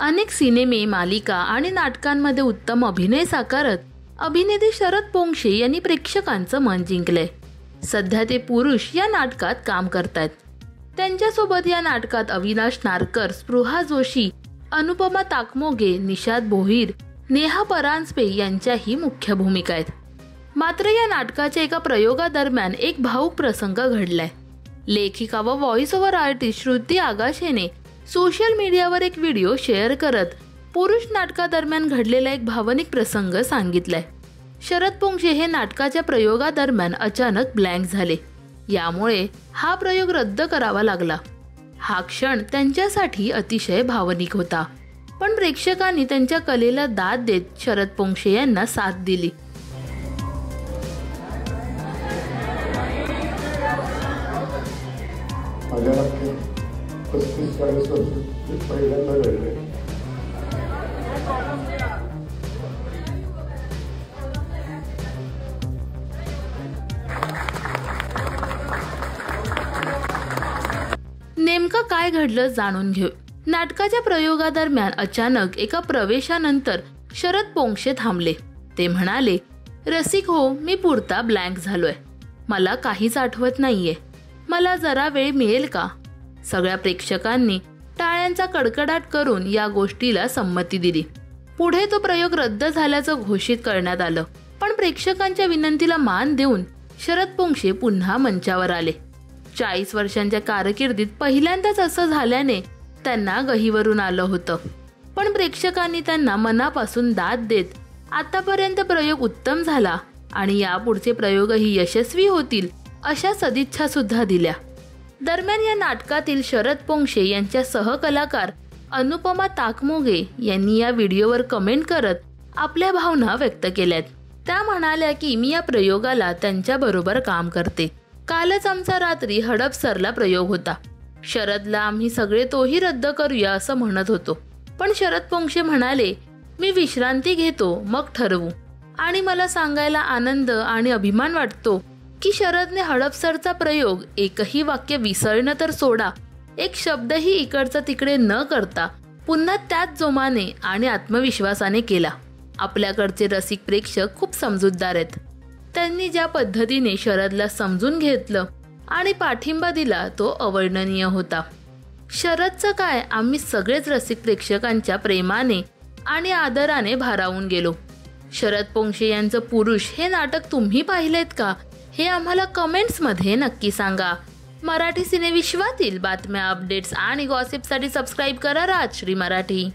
अनेक सिनेमे, मालिका आणि नाटकांमध्ये उत्तम अभिनय साकारत अभिनेते शरद पोंक्षे यांनी प्रेक्षकांचं मन जिंकलंय। सध्या ते पुरुष या नाटकात काम करतात। त्यांच्यासोबत या नाटकात अविनाश नारकर, स्पृहा जोशी, अनुपमा ताकमोगे, निषाद भोईर, नेहा परांजपे यांच्याही मुख्य भूमिका आहेत। मात्र या नाटकाच्या एका प्रयोगादरम्यान एक भावूक प्रसंग घडलाय। लेखिका व व्हॉइस ओव्हर आर्टिस्ट श्रुती आगाशेने सोशल मीडियावर एक व्हिडिओ शेअर करत पुरुष नाटकादरम्यान घडलेला एक भावनिक प्रसंग सांगितलाय। शरद पोंक्षे हे नाटकाच्या प्रयोगादरम्यान अचानक ब्लँक झाले, यामुळे हा प्रयोग रद्द करावा लागला। हा क्षण त्यांच्यासाठी अतिशय भावनिक होता, पण प्रेक्षकांनी त्यांच्या कलेला दाद देत शरद पोंक्षे यांना साथ दिली। नेमकं काय घडलं जाणून घेऊ। नाटकाच्या प्रयोगादरम्यान अचानक एका प्रवेशानंतर शरद पोंक्षे थांबले। ते म्हणाले, रसिक हो, मी पुरता ब्लँक झालोय, मला काहीच आठवत नाहीये, मला जरा वेळ मिळेल का? सगळ्या प्रेक्षकांनी टाळ्यांचा कडकडाट करून या गोष्टीला संमती दिली। पुढे तो प्रयोग रद्द झाल्याचं घोषित करण्यात आलं, पण प्रेक्षकांच्या विनंतीला मान देऊन शरद पोंक्षे पुन्हा मंचावर आले। 40 वर्षांच्या कारकिर्दीत पहिल्यांदाच असं झाल्याने त्यांना गहिवरून आलं होतं, पण प्रेक्षकांनी त्यांना मनापासून दाद देत आतापर्यंत प्रयोग उत्तम झाला आणि यापुढचे प्रयोगही यशस्वी होतील अशा सदिच्छा सुद्धा दिल्या। दरम्यान या नाटकातील शरद पोंक्षे यांच्या सहकलाकार अनुपमा ताकमोगे यांनी या व्हिडिओवर कमेंट करत आपल्या भावना व्यक्त केल्यात। त्या म्हणाल्या की मी या प्रयोगाला त्यांच्याबरोबर काम करते। कालच आमचा रात्री हडपसरला प्रयोग होता। शरदला आम्ही सगळे तोही रद्द करूया असं म्हणत होतो, पण शरद पोंक्षे म्हणाले मी विश्रांती घेतो, मग ठरवू। आणि मला सांगायला आनंद आणि अभिमान वाटतो की शरदने हडपसरचा प्रयोग एकही वाक्य विसरणं तर सोडा, एक शब्दही इकडचा तिकडे न करता पुन्हा त्याच जोमाने आणि आत्मविश्वासाने केला। आपल्याकडचे रसिक प्रेक्षक खूप समजूतदार आहेत। त्यांनी ज्या पद्धतीने शरदला समजून घेतलं आणि पाठिंबा दिला तो अवर्णनीय होता। शरदचं काय, आम्ही सगळेच रसिक प्रेक्षकांच्या प्रेमाने आणि आदराने भारावून गेलो। शरद पोंक्षे यांचं पुरुष हे नाटक तुम्ही पाहिलेत का, हे आम्हाला कमेंट्समध्ये नक्की सांगा। मराठी सिनेविश्वातील बातम्या, अपडेट्स आणि गॉसिपसाठी सबस्क्राईब करा राजश्री मराठी।